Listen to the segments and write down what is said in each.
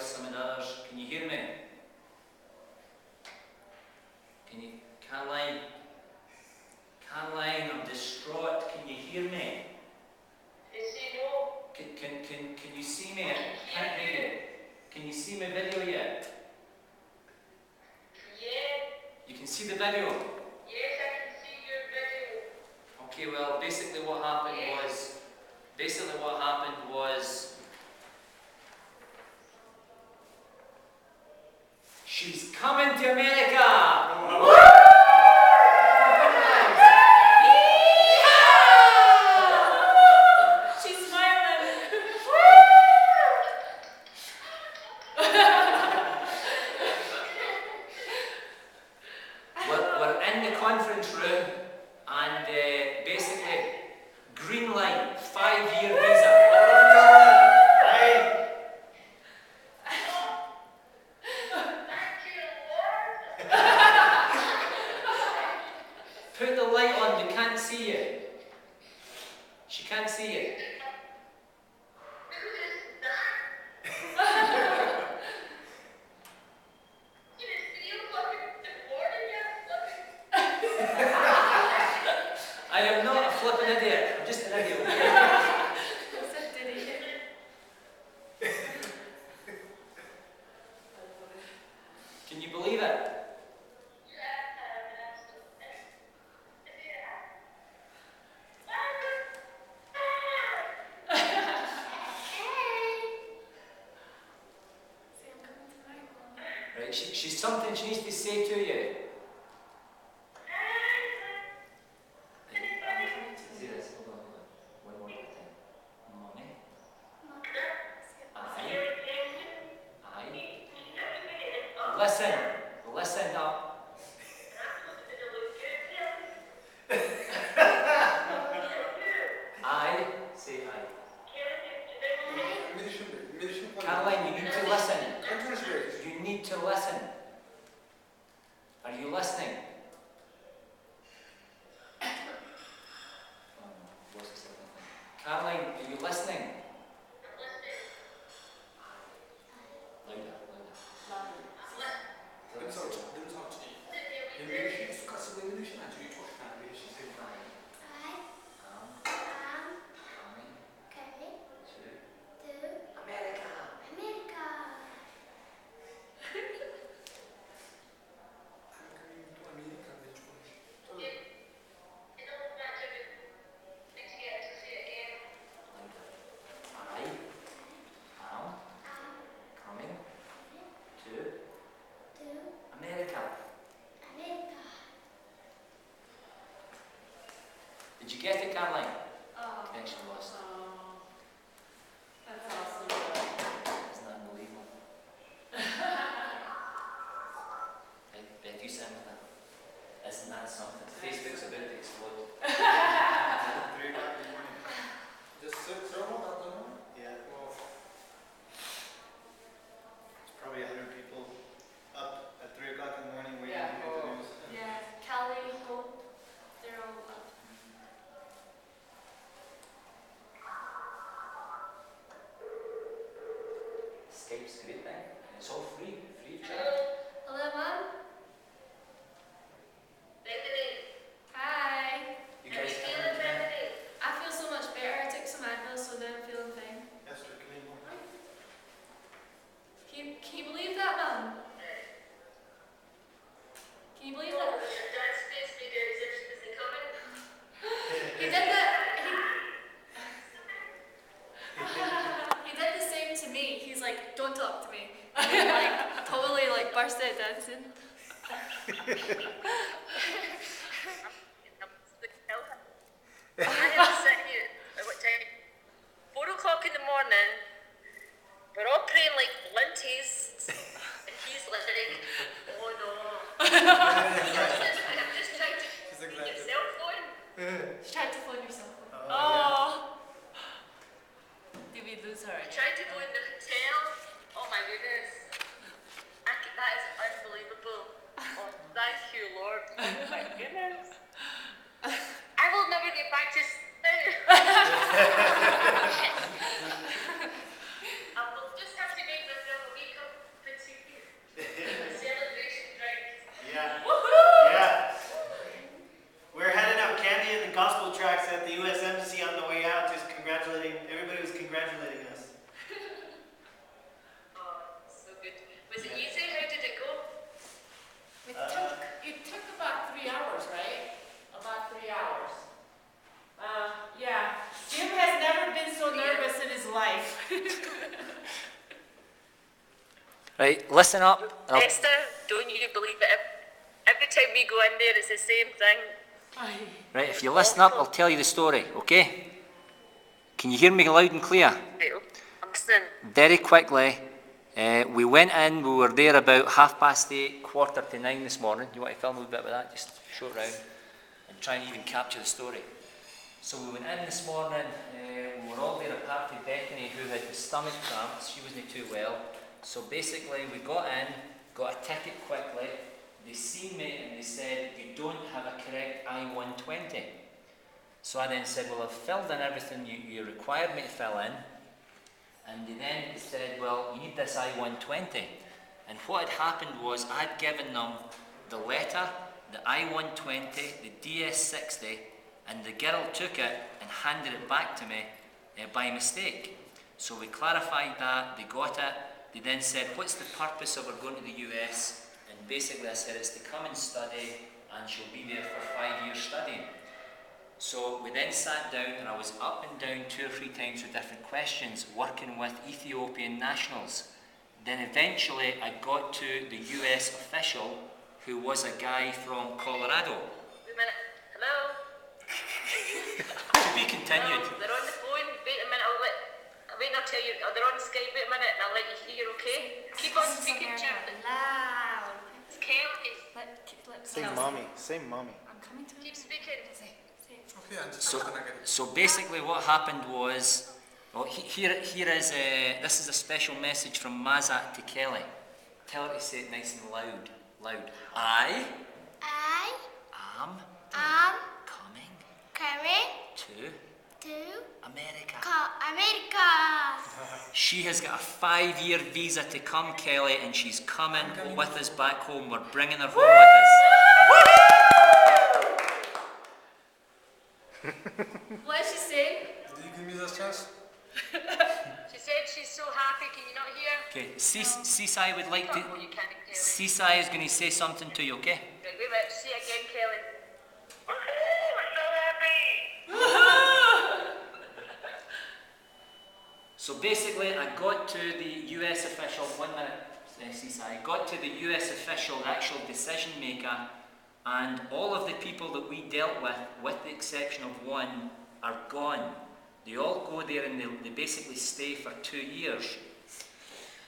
voice, some of the others. Can you hear me? Can you, Caroline? Caroline, I'm distraught. Can you hear me? Can you see me? I can't hear you. Can you see my video yet? Yeah. You can see the video? Yes, I can see your video. Okay, well, basically what happened was, she's coming to America! Woo! She's smiling. We're in the conference room and basically green light, 5-year visa. Put the light on, they can't see you. She can't see you. I am not a flipping idiot, I'm just an idiot. Can you believe it? Right, she's something she needs to say to you. See this? Hold on. One more time. Mommy. Listen. Listen up. Say I. Caroline, you need to listen. You need to listen. Are you listening? Caroline, are you listening? Did you get it, Caroline? Oh. Connection lost. Oh. That's awesome. Isn't that unbelievable? Bet you sang with that. Isn't that something? Facebook's about to explode. 3 o'clock in the morning. Just throw them up the morning? Yeah. Well, it's probably 100 people up at 3 o'clock in the morning waiting to hear the news. Yeah. Callie, Hope, they're all up. Skype's a great thing. And it's all free of charge. Hello, Mom. Hi. You guys can I feel so much better. I took some Advil, so now I'm feeling fine. Yes, sir. Can you Can you believe that, Mum? Can you believe that? He did that. He did the same to me. He's like, "Don't talk to me." Like totally like burst out dancing. I had to sit here at what time? 4 o'clock in the morning. We're all praying like linties. And he's like, oh no. I'm just trying to get your cell phone. She tried to phone yourself. Oh. Oh. Did we lose her? I tried to go in the hotel. Oh my goodness. That is unbelievable. Oh, thank you, Lord. Right, listen up. Esther, don't you believe it? Every time we go in there, it's the same thing. Right, if you listen up, I'll tell you the story, okay? Can you hear me loud and clear? I'm listening. Very quickly, we went in, we were there about 8:30, 8:45 this morning. You want to film a bit about that? Just show it round and try and even capture the story. So we went in this morning, we were all there apart from Bethany, who had the stomach cramps. She wasn't too well. So basically we got in, got a ticket quickly. They seen me and they said, you don't have a correct I-120. So I then said, well, I've filled in everything you required me to fill in. And they then said, well, you need this I-120. And what had happened was I'd given them the letter, the I-120, the DS60, and the girl took it and handed it back to me by mistake. So we clarified that, they got it. They then said, what's the purpose of her going to the US? And basically I said, it's to come and study, and she'll be there for 5 years studying. So we then sat down, and I was up and down 2 or 3 times with different questions, working with Ethiopian nationals. Then eventually I got to the US official, who was a guy from Colorado. Wait a minute. Hello? To be continued. Hello? They're on the phone. Wait a minute. I'll tell you. They're on Skype. Wait a minute, and I'll let you hear, okay? Keep on speaking to you. Loud. It's Kelly. Say mommy. Say mommy. I'm coming to Keep speaking. So basically what happened was, well, here is this is a special message from Meaza to Kelly. Tell her to say it nice and loud. I am coming to America. She has got a 5-year visa to come, Kelly, and she's coming with us back home. We're bringing her home with us. What did she say? Did you give me this chance? She said she's so happy. Can you not hear? Okay, Seasai would like to. Oh, you can't, Kelly. Seasai is going to say something to you, okay? Right, wait a minute. Say it again, Kelly. So basically, I got to the US official, 1 minute, Seasai, I got to the US official, the actual decision maker, and all of the people that we dealt with the exception of one, are gone. They all go there and they basically stay for 2 years.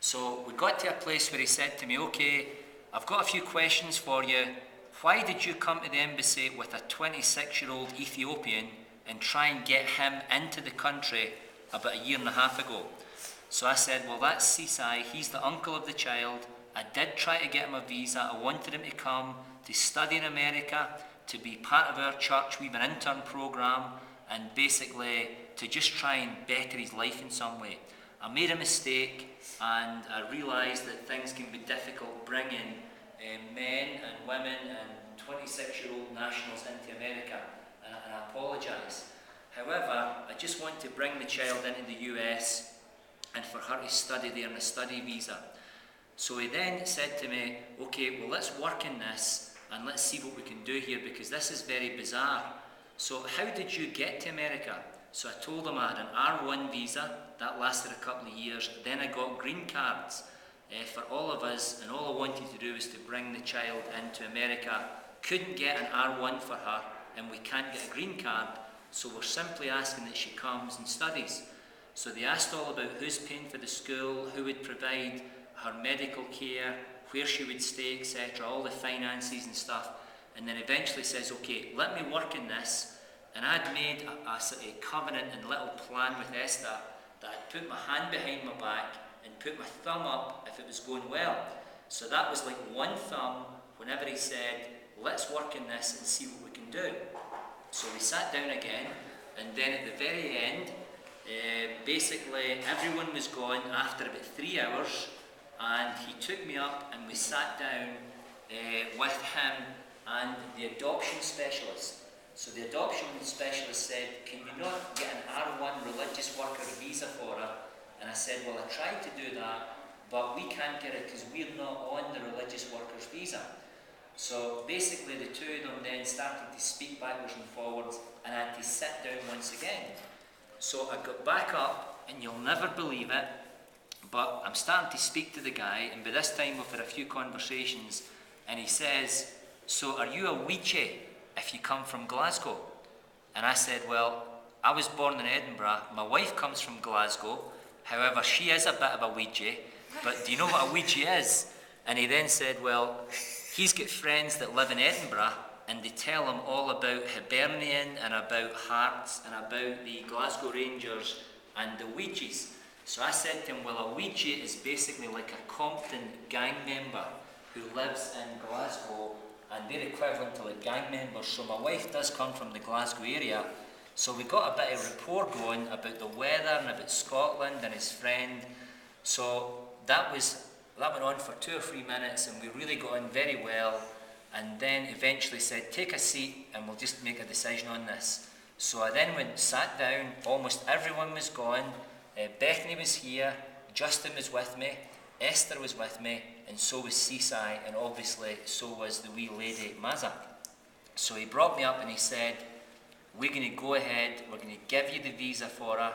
So we got to a place where he said to me, okay, I've got a few questions for you. Why did you come to the embassy with a 26-year-old Ethiopian and try and get him into the country about 1.5 years ago? So I said, well, that's Seasai, he's the uncle of the child. I did try to get him a visa. I wanted him to come to study in America, to be part of our church. We have an intern program, and basically to just try and better his life in some way. I made a mistake, and I realised that things can be difficult bringing men and women and 26-year-old nationals into America, and I apologise. However, I just want to bring the child into the US and for her to study there on a study visa. So he then said to me, okay, well, let's work in this and let's see what we can do here, because this is very bizarre. So how did you get to America? So I told him I had an R1 visa, that lasted a couple of years. Then I got green cards for all of us, and all I wanted to do was to bring the child into America. Couldn't get an R1 for her, and we can't get a green card, so we're simply asking that she comes and studies. So they asked all about who's paying for the school, who would provide her medical care, where she would stay, etc., all the finances and stuff, and then eventually says, okay, let me work in this. And I'd made a covenant and little plan with Esther that I'd put my hand behind my back and put my thumb up if it was going well. So that was like one thumb whenever he said, let's work in this and see what we can do. So we sat down again, and then at the very end, basically everyone was gone after about 3 hours, and he took me up and we sat down with him and the adoption specialist. So the adoption specialist said, can you not get an R1 religious worker visa for her? And I said, well, I tried to do that, but we can't get it because we're not on the religious workers visa. So basically the two of them then started to speak backwards and forwards, and I had to sit down once again. So I got back up, and you'll never believe it, But I'm starting to speak to the guy, and by this time we've had a few conversations, and he says, so are you a Ouija if you come from Glasgow? And I said, well, I was born in Edinburgh, my wife comes from Glasgow, however she is a bit of a Ouija, but do you know what a Ouija is? And he then said, well, he's got friends that live in Edinburgh, and they tell him all about Hibernian and about Hearts and about the Glasgow Rangers and the Ouijas. So I said to him, well, a Ouija is basically like a Compton gang member who lives in Glasgow, and they're equivalent to like gang members. So my wife does come from the Glasgow area, so we got a bit of rapport going about the weather and about Scotland and his friend. So that went on for 2 or 3 minutes, and we really got on very well, and then eventually said, take a seat and we'll just make a decision on this. So I then sat down, almost everyone was gone, Bethany was here, Justin was with me, Esther was with me, and so was Seaside, and obviously so was the wee lady Meaza. So he brought me up and he said, we're going to go ahead, we're going to give you the visa for her,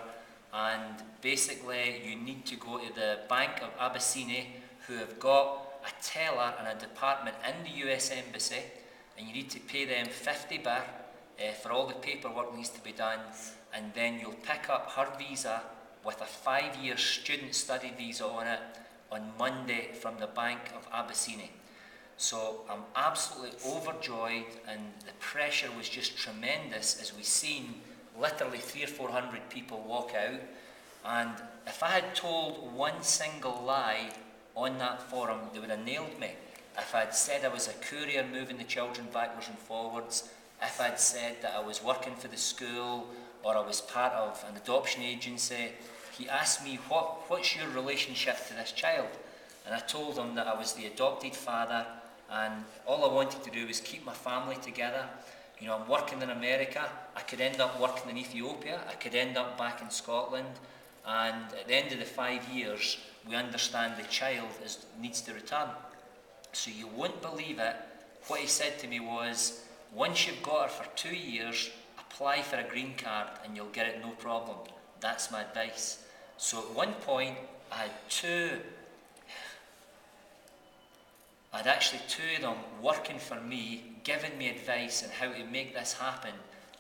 and basically you need to go to the Bank of Abyssinia, who have got a teller and a department in the US Embassy, and you need to pay them 50 baht for all the paperwork that needs to be done, and then you'll pick up her visa with a 5-year student study visa on it on Monday from the Bank of Abyssinia. So I'm absolutely overjoyed, and the pressure was just tremendous as we seen literally 300 or 400 people walk out. And if I had told one single lie on that forum, they would have nailed me. If I'd said I was a courier moving the children backwards and forwards, if I'd said that I was working for the school or I was part of an adoption agency, he asked me, what's your relationship to this child? And I told him that I was the adopted father, and all I wanted to do was keep my family together. You know, I'm working in America, I could end up working in Ethiopia, I could end up back in Scotland, and at the end of the 5 years, we understand the child needs to return. So you won't believe it, what he said to me was, once you've got her for 2 years, apply for a green card and you'll get it no problem. That's my advice. So at one point, I had actually 2 of them working for me, giving me advice on how to make this happen,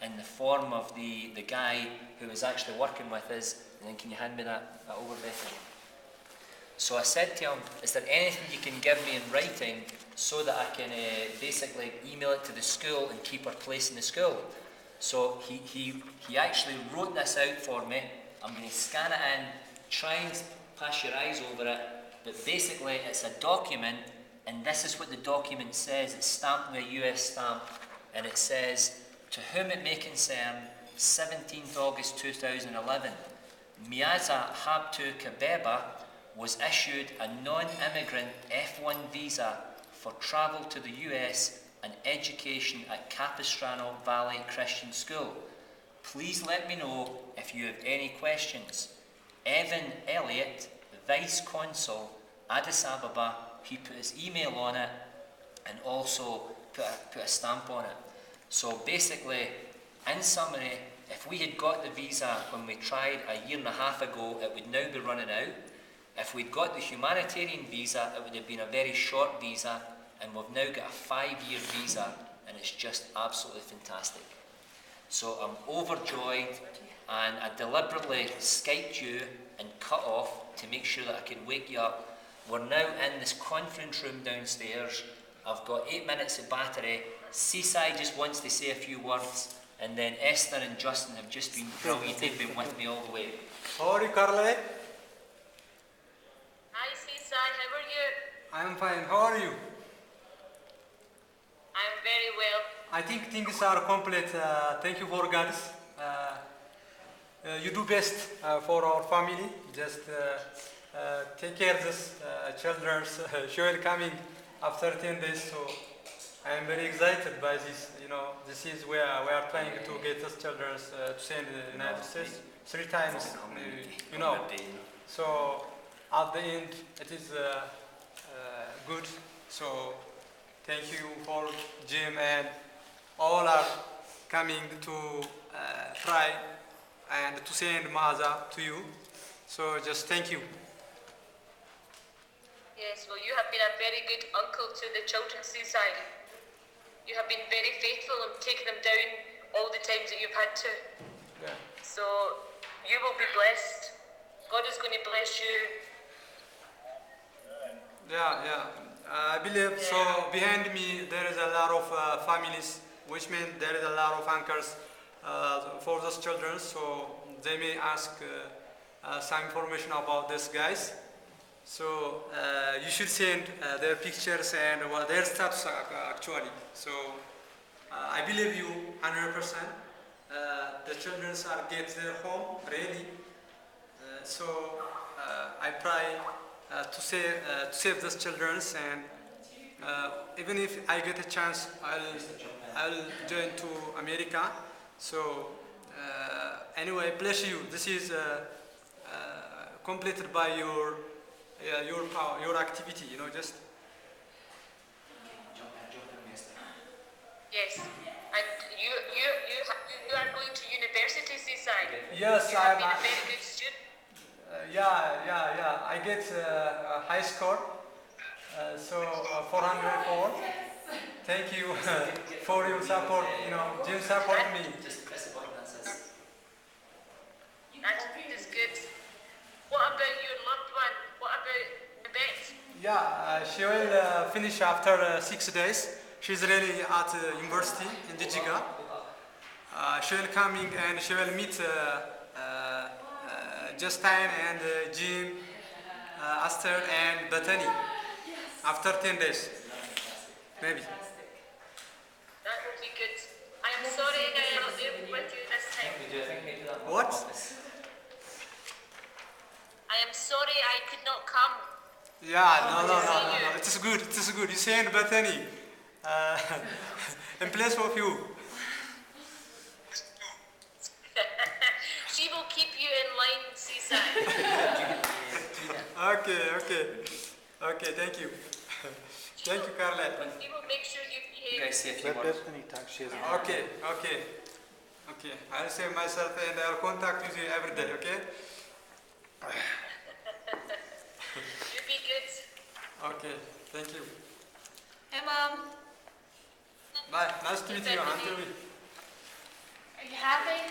in the form of the guy who was actually working with us. And then can you hand me that over, Bethany? So I said to him, is there anything you can give me in writing so that I can basically email it to the school and keep her place in the school? So he actually wrote this out for me. I'm going to scan it in, try and pass your eyes over it, but basically it's a document, and this is what the document says. It's stamped with a US stamp, and it says, to whom it may concern, 17th August 2011, Meaza Habtu Kabeba was issued a non-immigrant F1 visa for travel to the US and education at Capistrano Valley Christian School. Please let me know if you have any questions. Evan Elliott, Vice Consul, Addis Ababa, he put his email on it and also put a stamp on it. So basically, in summary, if we had got the visa when we tried a 1.5 years ago, it would now be running out. If we'd got the humanitarian visa, it would have been a very short visa, and we've now got a 5-year visa, and it's just absolutely fantastic. So I'm overjoyed, and I deliberately Skyped you and cut off to make sure that I can wake you up. We're now in this conference room downstairs. I've got 8 minutes of battery. Seaside just wants to say a few words, and then Esther and Justin have just been brilliant. They've been with me all the way. How are you, Carly? Hi, Seaside, how are you? I'm fine. How are you? I'm very well. I think things are complete. Thank you for guys. You do best for our family. Just take care of this children. Joel coming after 10 days. So I am very excited by this. You know, this is where we are trying to get us children to send the United States 3 times. You know. So at the end, it is good. So thank you for Jim, and all are coming to try and to send Meaza to you. So just thank you. Yes, well, you have been a very good uncle to the children's seaside. You have been very faithful in taking them down all the times that you've had to. Yeah. So you will be blessed. God is going to bless you. Yeah. I believe so. Behind me, there is a lot of families, which means there is a lot of anchors for those children. So they may ask some information about these guys. So you should send their pictures and their status actually. So I believe you 100%. The children are get their home ready. So I try to save those children, and even if I get a chance, I'll join to America. So anyway, bless you. This is completed by your power, your activity. You know, just. Yes. And you are going to university, Seaside. Yes, You have been a very good student. Yeah. I get a high score, so 404. Thank you for your support. You know, Jim support me. Just press the button that says. That is good. What about your loved one? What about Yvette? Yeah, she will finish after 6 days. She's really at university in Dijiga. She will coming and she will meet Justine and Jim, Aster and Bethany after 10 days, maybe. That will be good. I am sorry I am not there with you this time. What? I am sorry I could not come. Yeah, no. It is good. You send Bethany in place of you. She will keep you in line, Seaside. Okay, thank you. Thank you, Carla. We will make sure you You behave. guys say a few Let words. Bethany talk. She has Okay. I'll save myself and I'll contact you every day, okay? You be good. Okay, thank you. Hey, Mom. Bye. Nice to meet you, Anthony. Are you happy?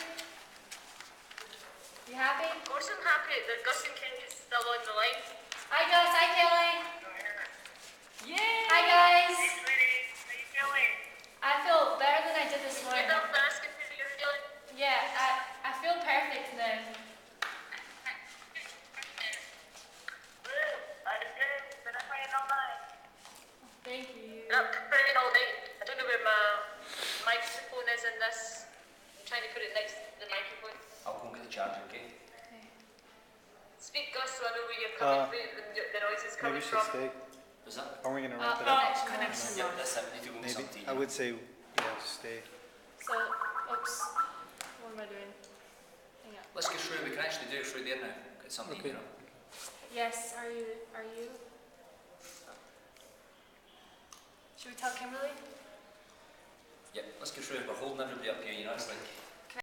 You happy? Of course I'm happy that Gus and King is still on the line. Hi, Gus. Hi, Kelly. Hi, guys. How you feeling? I feel better than I did this Get morning. up and ask him how you're feeling. Yeah, I feel perfect now. Thank you. Been up praying all night. I don't know where my microphone is in this. I'm trying to put it next to the microphone. I'll go and get the charger, okay? Speak, Gus, so I know where you're coming from, the noise is maybe coming we should from. stay. Was that? Are we going to wrap it up? Connection. Yeah, that's it. We need to go make Maybe. some tea. I would say, yeah, stay. So, oops. What am I doing? Hang on. Let's go through. We can actually do it through there now. Get something, Okay. you know. Yes, are you? Should we tell Kimberly? Yep, let's go through. We're holding everybody up here, you know. It's like